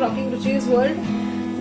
Rocking रुचि's world.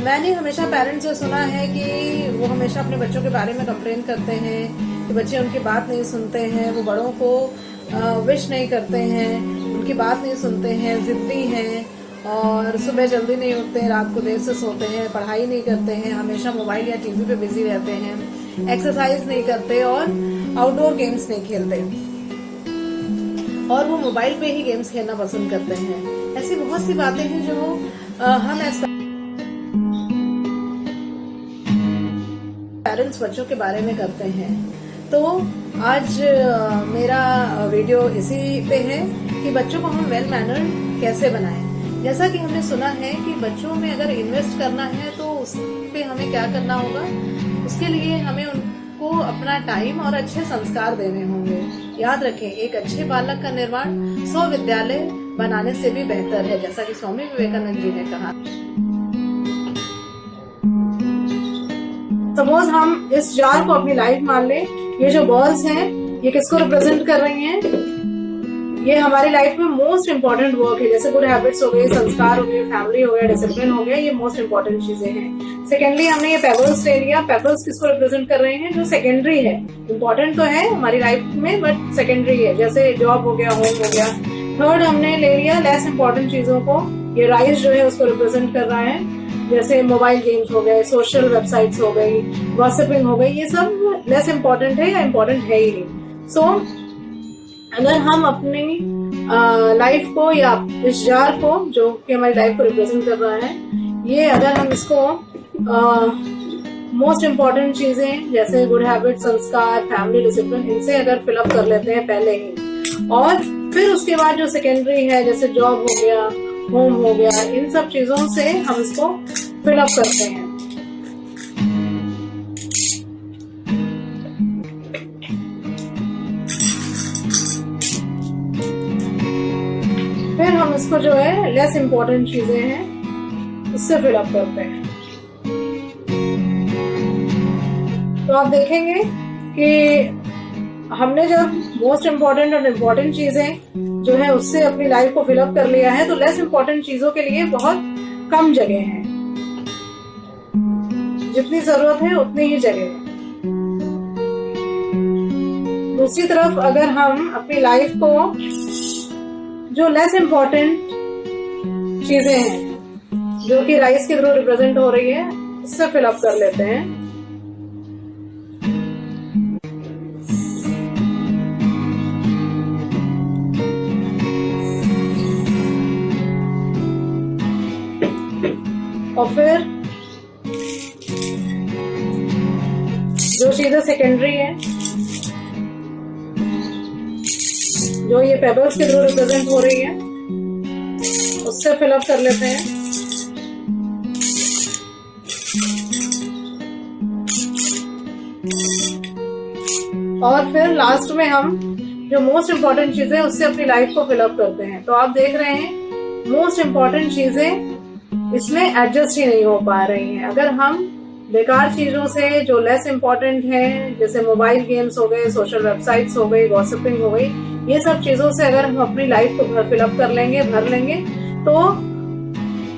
मैंने हमेशा parents से सुना है कि वो हमेशा अपने बच्चों के बारे में कंप्लेन करते हैं कि बच्चे उनकी बात नहीं सुनते हैं, वो बड़ों को विश नहीं करते हैं, उनकी बात नहीं सुनते हैं, जिद्दी हैं और सुबह जल्दी नहीं उठते हैं, रात को देर से सोते हैं, पढ़ाई नहीं करते हैं, हमेशा मोबाइल या टीवी पे बिजी रहते हैं, एक्सरसाइज नहीं करते और आउटडोर गेम्स नहीं खेलते और वो मोबाइल पे ही गेम्स खेलना पसंद करते हैं। ऐसी बहुत सी बातें हैं जो हम एज पेरेंट्स बच्चों के बारे में करते हैं। तो आज मेरा वीडियो इसी पे है कि बच्चों को हम वेल मैनर्ड कैसे बनाएं। जैसा कि हमने सुना है कि बच्चों में अगर इन्वेस्ट करना है तो उस पे हमें क्या करना होगा, उसके लिए हमें उनको अपना टाइम और अच्छे संस्कार देने होंगे। याद रखें, एक अच्छे बालक का निर्माण 100 विद्यालय बनाने से भी बेहतर है, जैसा कि स्वामी विवेकानंद जी ने कहा। सपोज हम इस जार को अपनी लाइफ मान लें, ये जो बॉल्स हैं ये किसको रिप्रेजेंट कर रही हैं? ये हमारी लाइफ में मोस्ट इम्पोर्टेंट वर्क है, जैसे गुड हैबिट्स हो गए, संस्कार हो गए, फैमिली हो गया, डिसिप्लिन हो गया, ये मोस्ट इम्पोर्टेंट चीजें हैं। सेकेंडली हमने ये पेबल्स ले लिया, पेबल्स किसको रिप्रेजेंट कर रहे हैं? जो सेकेंडरी है, इम्पोर्टेंट तो है हमारी लाइफ में बट सेकेंडरी है, जैसे जॉब हो गया, होम हो गया। थर्ड हमने ले लिया लेस इम्पोर्टेंट चीजों को, ये राइस जो है उसको रिप्रेजेंट कर रहा है, जैसे मोबाइल गेम्स हो गए, सोशल वेबसाइट्स हो गई, गॉसिपिंग हो गई, ये सब लेस इम्पोर्टेंट है या इम्पोर्टेंट है ही नहीं। सो अगर हम अपनी लाइफ को या इस जार को जो कि हमारी लाइफ को रिप्रेजेंट कर रहा है, ये अगर हम इसको मोस्ट इम्पोर्टेंट चीजें जैसे गुड हैबिट, संस्कार, फैमिली, डिसिप्लिन, इनसे अगर फिलअप कर लेते हैं पहले ही, और फिर उसके बाद जो सेकेंडरी है जैसे जॉब हो गया, होम हो गया, इन सब चीजों से हम इसको फिलअप करते हैं। फिर हम इसको जो है लेस इम्पोर्टेंट चीजें हैं उससे फिलअप करते हैं। तो आप देखेंगे कि हमने जब मोस्ट इम्पोर्टेंट और इम्पोर्टेंट चीजें जो है उससे अपनी लाइफ को फिलअप कर लिया है, तो लेस इम्पोर्टेंट चीजों के लिए बहुत कम जगह है, जितनी जरूरत है उतनी ही जगह है। दूसरी तरफ अगर हम अपनी लाइफ को जो लेस इम्पोर्टेंट चीजें हैं जो कि राइस के थ्रू रिप्रेजेंट हो रही है उससे फिलअप कर लेते हैं, और फिर जो चीजें सेकेंडरी है जो ये पेबल्स के थ्रू रिप्रेजेंट हो रही है उससे फिलअप कर लेते हैं। और फिर लास्ट में हम जो मोस्ट इम्पोर्टेंट चीजें उससे अपनी लाइफ को फिलअप करते हैं। तो आप देख रहे हैं मोस्ट इम्पोर्टेंट चीजें इसमें एडजस्ट ही नहीं हो पा रही हैं। अगर हम बेकार चीजों से जो लेस इम्पोर्टेंट है जैसे मोबाइल गेम्स हो गए, सोशल वेबसाइट्स हो गई, गॉसिपिंग हो गई, ये सब चीजों से अगर हम अपनी लाइफ को फिलअप कर लेंगे, भर लेंगे, तो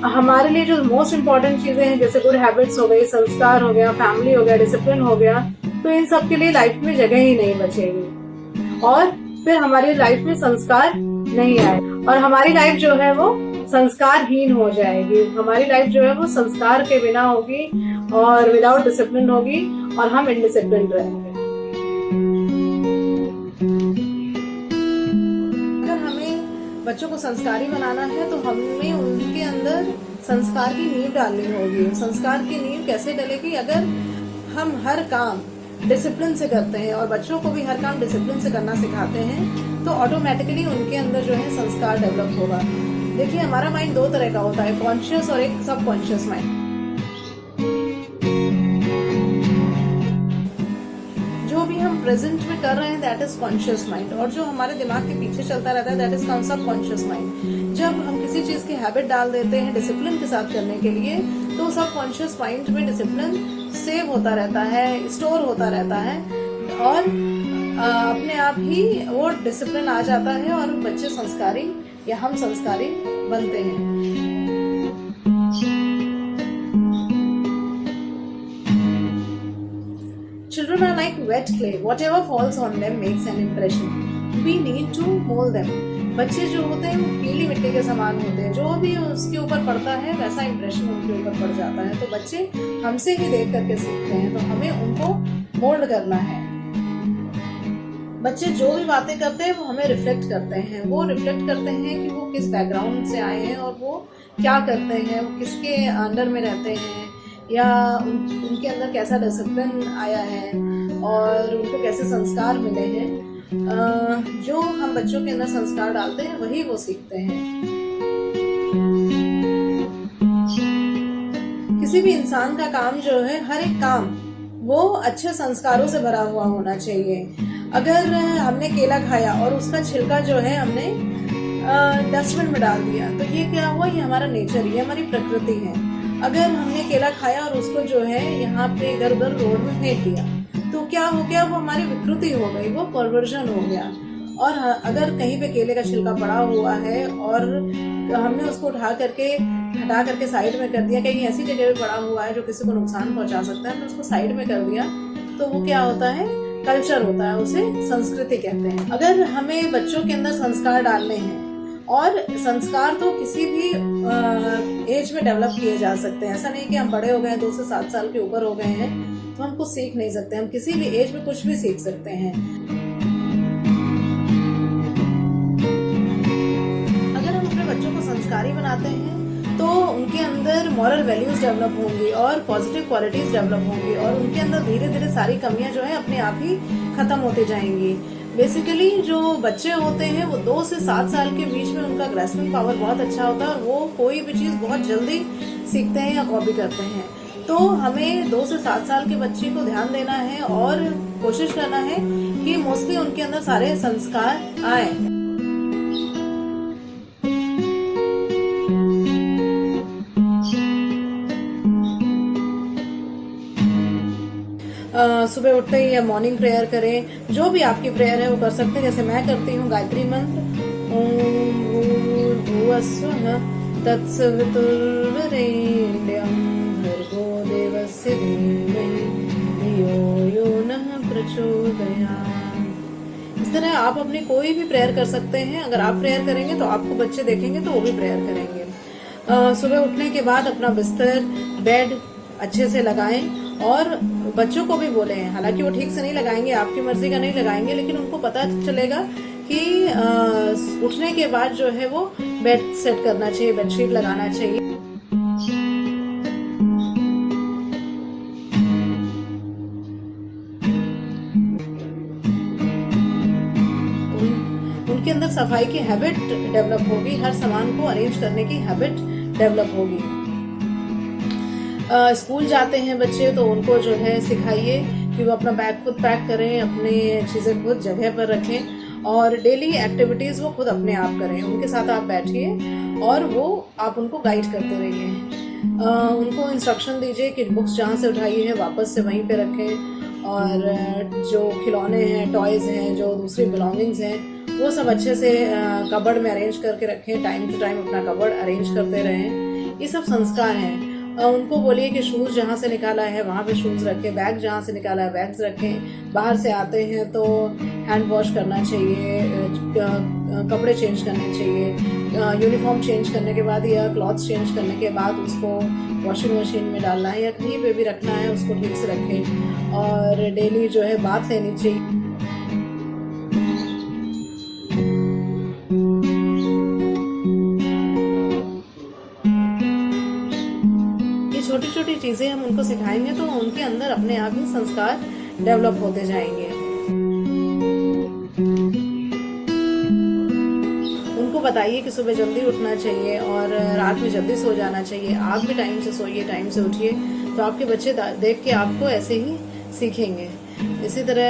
हमारे लिए जो मोस्ट इम्पोर्टेंट चीजें हैं जैसे गुड हैबिट्स हो गई, संस्कार हो गया, फैमिली हो गया, डिसिप्लिन हो गया, तो इन सब के लिए लाइफ में जगह ही नहीं बचेगी और फिर हमारी लाइफ में संस्कार नहीं आए और हमारी लाइफ जो है वो संस्कारहीन हो जाएगी। हमारी लाइफ जो है वो संस्कार के बिना होगी और विदाउट डिसिप्लिन होगी और हम इनडिसिप्लिन रहेंगे। अगर हमें बच्चों को संस्कारी बनाना है तो हमें उनके अंदर संस्कार की नींव डालनी होगी। संस्कार की नींव कैसे डलेगी? अगर हम हर काम डिसिप्लिन से करते हैं और बच्चों को भी हर काम डिसिप्लिन से करना सिखाते हैं तो ऑटोमेटिकली उनके अंदर जो है संस्कार डेवलप होगा। देखिए, हमारा माइंड दो तरह का होता है, कॉन्शियस और एक सबकॉन्शियस माइंड। जो भी हम प्रेजेंट में कर रहे हैं दैट इज कॉन्शियस माइंड, और जो हमारे दिमाग के पीछे चलता रहता है दैट इज सबकॉन्शियस माइंड। जब हम किसी चीज की हैबिट डाल देते हैं डिसिप्लिन के साथ करने के लिए तो सबकॉन्शियस माइंड में डिसिप्लिन सेव होता रहता है, स्टोर होता रहता है और अपने आप ही वो डिसिप्लिन आ जाता है और बच्चे संस्कारी या हम संस्कारी बनते हैं। like wet clay, whatever falls on them makes an impression. We need to mold them. बच्चे जो होते हैं वो पीली मिट्टी के समान होते हैं, जो भी उसके ऊपर पड़ता है वैसा इंप्रेशन उनके ऊपर पड़ जाता है। तो बच्चे हमसे ही देख करके सीखते हैं, तो हमें उनको मोल्ड करना है। बच्चे जो भी बातें करते हैं वो हमें रिफ्लेक्ट करते हैं। वो रिफ्लेक्ट करते हैं कि वो किस बैकग्राउंड से आए हैं और वो क्या करते हैं, वो किसके अंडर में रहते हैं, या उनके अंदर कैसा डिसिप्लिन आया है और उनको कैसे संस्कार मिले हैं। जो हम बच्चों के अंदर संस्कार डालते हैं वही वो सीखते हैं। किसी भी इंसान का काम जो है, हर एक काम वो अच्छे संस्कारों से भरा हुआ होना चाहिए। अगर हमने केला खाया और उसका छिलका जो है हमने डस्टबिन में डाल दिया, तो ये क्या हुआ? ये हमारा नेचर, ये हमारी प्रकृति है। अगर हमने केला खाया और उसको जो है यहाँ पे इधर उधर रोड में फेंक दिया, तो क्या हो गया? वो हमारी विकृति हो गई, वो परवर्जन हो गया। और अगर कहीं पे केले का छिलका पड़ा हुआ है और हमने उसको हटा करके साइड में कर दिया, कहीं ऐसी जगह पे पड़ा हुआ है जो किसी को नुकसान पहुंचा सकता है, हमने उसको साइड में कर दिया, तो वो क्या होता है? कल्चर होता है, उसे संस्कृति कहते हैं। अगर हमें बच्चों के अंदर संस्कार डालने हैं, और संस्कार तो किसी भी एज में डेवलप किए जा सकते हैं। ऐसा नहीं कि हम बड़े हो गए 2 से 7 साल के ऊपर हो गए हैं तो हम कुछ सीख नहीं सकते। हम किसी भी एज में कुछ भी सीख सकते हैं। अगर हम अपने बच्चों को संस्कारी बनाते हैं तो उनके अंदर मॉरल वैल्यूज डेवलप होंगी और पॉजिटिव क्वालिटीज डेवलप होंगी, और उनके अंदर धीरे धीरे सारी कमियां जो है अपने आप ही खत्म होती जाएंगी। बेसिकली जो बच्चे होते हैं वो 2 से 7 साल के बीच में उनका ग्रेस्पिंग पावर बहुत अच्छा होता है और वो कोई भी चीज बहुत जल्दी सीखते हैं या कॉपी करते हैं। तो हमें 2 से 7 साल के बच्चे को ध्यान देना है और कोशिश करना है कि मोस्टली उनके अंदर सारे संस्कार आए। सुबह उठते ही या मॉर्निंग प्रेयर करें, जो भी आपकी प्रेयर है वो कर सकते हैं। जैसे मैं करती हूँ गायत्री मंत्र, ओम भूर्भुवस्सुः तत्सवितुर्वरेण्यं भर्गो देवस्य धीमहि धियो यो नः प्रचोदयात्। इस तरह आप अपनी कोई भी प्रेयर कर सकते हैं। अगर आप प्रेयर करेंगे तो आपको बच्चे देखेंगे तो वो भी प्रेयर करेंगे। सुबह उठने के बाद अपना बिस्तर, बेड अच्छे से लगाएं और बच्चों को भी बोले हैं। हालांकि वो ठीक से नहीं लगाएंगे, आपकी मर्जी का नहीं लगाएंगे, लेकिन उनको पता चलेगा कि उठने के बाद जो है वो बेड सेट करना चाहिए, बेडशीट लगाना चाहिए। उनके अंदर सफाई की हैबिट डेवलप होगी, हर सामान को अरेंज करने की हैबिट डेवलप होगी। स्कूल जाते हैं बच्चे तो उनको जो है सिखाइए कि वो अपना बैग खुद पैक करें, अपने चीज़ें खुद जगह पर रखें और डेली एक्टिविटीज़ वो खुद अपने आप करें। उनके साथ आप बैठिए और वो आप उनको गाइड करते रहिए। उनको इंस्ट्रक्शन दीजिए कि बुक्स जहाँ से उठाई है वापस से वहीं पे रखें, और जो खिलौने हैं, टॉयज़ हैं, जो दूसरी बिलोंगिंग्स हैं, वो सब अच्छे से कबर्ड में अरेंज करके रखें। टाइम टू टाइम अपना कबर्ड अरेंज करते रहें। ये सब संस्कार हैं। उनको बोलिए कि शूज़ जहाँ से निकाला है वहाँ पे शूज़ रखें, बैग जहाँ से निकाला है बैग्स रखें। बाहर से आते हैं तो हैंड वॉश करना चाहिए, कपड़े चेंज करने चाहिए। यूनिफॉर्म चेंज करने के बाद या क्लॉथ्स चेंज करने के बाद उसको वॉशिंग मशीन में डालना है या कहीं पे भी रखना है, उसको ठीक से रखें। और डेली जो है बात लेनी चाहिए। छोटी छोटी चीजें हम उनको सिखाएंगे तो उनके अंदर अपने आप ही संस्कार डेवलप होते जाएंगे। उनको बताइए कि सुबह जल्दी उठना चाहिए और रात में जल्दी सो जाना चाहिए। आप भी टाइम से सोइए, टाइम से उठिए, तो आपके बच्चे देख के आपको ऐसे ही सीखेंगे। इसी तरह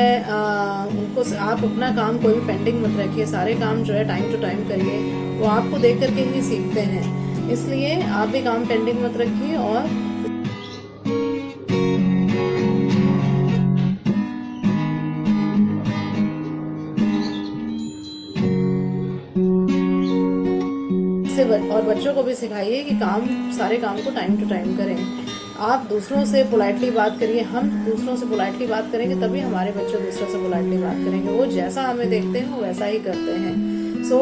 उनको आप अपना काम कोई भी पेंडिंग मत रखिए, सारे काम जो है टाइम टू टाइम करिए। वो आपको देख करके ही सीखते हैं, इसलिए आप भी काम पेंडिंग मत रखिए। और बच्चों को भी सिखाइए कि सारे काम को टाइम टू टाइम करें। आप दूसरों से पोलाइटली बात करिए, हम दूसरों से पोलाइटली बात करेंगे तभी हमारे बच्चे दूसरों से पोलाइटली बात करेंगे। वो जैसा हमें देखते हैं वो वैसा ही करते हैं। So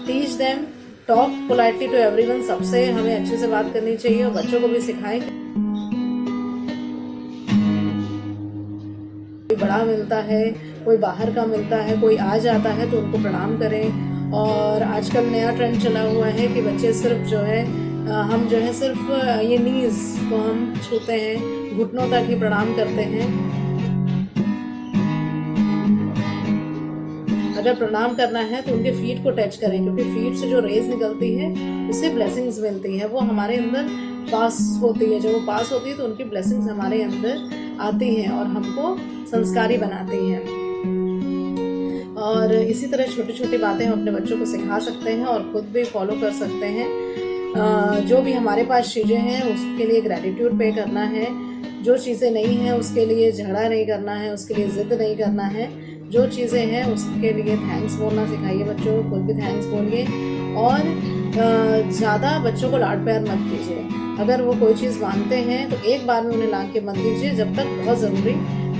teach them, talk politely to everyone. सबसे हमें अच्छे से बात करनी चाहिए और बच्चों को भी सिखाएं। कोई बड़ा मिलता है, कोई बाहर का मिलता है, कोई आ जाता है तो उनको प्रणाम करें। और आजकल नया ट्रेंड चला हुआ है कि बच्चे सिर्फ जो है हम जो है सिर्फ ये नीज को हम छूते हैं, घुटनों तक ही प्रणाम करते हैं। अगर प्रणाम करना है तो उनके फीट को टच करें, क्योंकि फीट से जो रेज निकलती है उससे ब्लेसिंग्स मिलती है, वो हमारे अंदर पास होती है। जब वो पास होती है तो उनकी ब्लेसिंग्स हमारे अंदर आती हैं और हमको संस्कारी बनाती हैं। और इसी तरह छोटी छोटी बातें हम अपने बच्चों को सिखा सकते हैं और खुद भी फॉलो कर सकते हैं। जो भी हमारे पास चीज़ें हैं उसके लिए ग्रैटिट्यूड पे करना है। जो चीज़ें नहीं हैं उसके लिए झगड़ा नहीं करना है, उसके लिए ज़िद नहीं करना है। जो चीज़ें हैं उसके लिए थैंक्स बोलना सिखाइए बच्चों को, खुद भी थैंक्स बोलिए। और ज़्यादा बच्चों को लाड प्यार मत कीजिए। अगर वो कोई चीज़ मांगते हैं तो एक बार में उन्हें ला के मत दीजिए जब तक बहुत ज़रूरी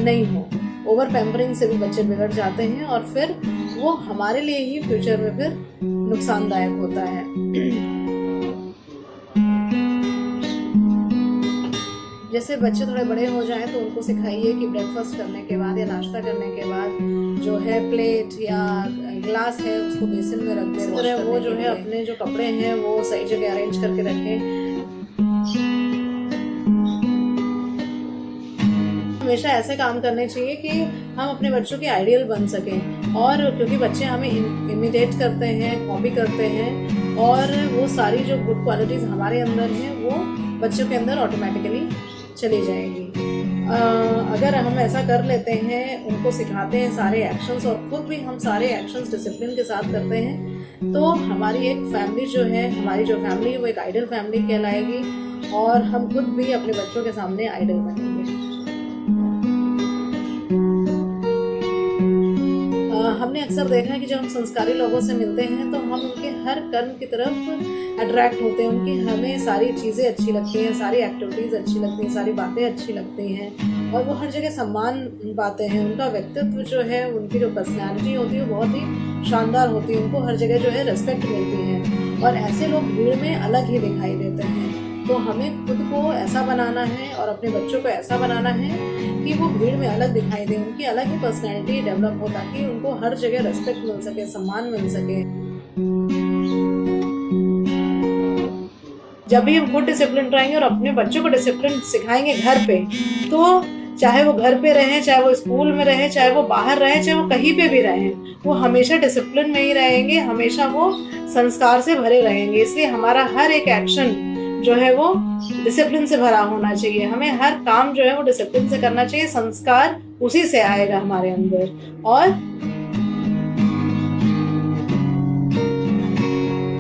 नहीं हो। ओवर पैम्परिंग से भी बच्चे बिगड़ जाते हैं और फिर वो हमारे लिए ही फ्यूचर में फिर नुकसानदायक होता है। जैसे बच्चे थोड़े बड़े हो जाएं तो उनको सिखाइए कि ब्रेकफास्ट करने के बाद या नाश्ता करने के बाद जो है प्लेट या ग्लास है उसको बेसिन में रख दें। इस तरह वो जो है अपने जो कपड़े हैं वो सही जगह अरेंज करके रखें। हमेशा ऐसे काम करने चाहिए कि हम अपने बच्चों के आइडियल बन सकें। और क्योंकि बच्चे हमें इमिटेट करते हैं, कॉपी करते हैं, और वो सारी जो गुड क्वालिटीज़ हमारे अंदर हैं वो बच्चों के अंदर ऑटोमेटिकली चली जाएगी। अगर हम ऐसा कर लेते हैं, उनको सिखाते हैं सारे एक्शंस और खुद भी हम सारे एक्शंस डिसिप्लिन के साथ करते हैं, तो हमारी एक फैमिली जो है, हमारी जो फैमिली है वो एक आइडल फैमिली कहलाएगी और हम खुद भी अपने बच्चों के सामने आइडल बनेंगे। हमने अक्सर देखा है कि जब हम संस्कारी लोगों से मिलते हैं तो हम उनके हर कर्म की तरफ अट्रैक्ट होते हैं। उनकी हमें सारी चीज़ें अच्छी लगती हैं, सारी एक्टिविटीज़ अच्छी लगती हैं, सारी बातें अच्छी लगती हैं और वो हर जगह सम्मान पाते हैं। उनका व्यक्तित्व जो है, उनकी जो पर्सनैलिटी होती है वो बहुत ही शानदार होती है। उनको हर जगह जो है रेस्पेक्ट मिलती है और ऐसे लोग भीड़ में अलग ही दिखाई देते हैं। तो हमें खुद को ऐसा बनाना है और अपने बच्चों को ऐसा बनाना है कि वो भीड़ में अलग दिखाई दें, उनकी अलग ही पर्सनैलिटी डेवलप हो ताकि उनको हर जगह रेस्पेक्ट मिल सके, सम्मान मिल सके। जब भी हम खुद डिसिप्लिन रहेंगे और अपने बच्चों को डिसिप्लिन सिखाएंगे घर पे, तो चाहे वो घर पे रहें, चाहे वो स्कूल में रहें, चाहे वो बाहर रहें, चाहे वो कहीं पे भी रहें, वो हमेशा डिसिप्लिन में ही रहेंगे, हमेशा वो संस्कार से भरे रहेंगे। इसलिए हमारा हर एक एक्शन जो है वो डिसिप्लिन से भरा होना चाहिए। हमें हर काम जो है वो डिसिप्लिन से करना चाहिए। संस्कार उसी से आएगा हमारे अंदर और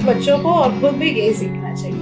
बच्चों को और खुद भी यही सीखना चाहिए।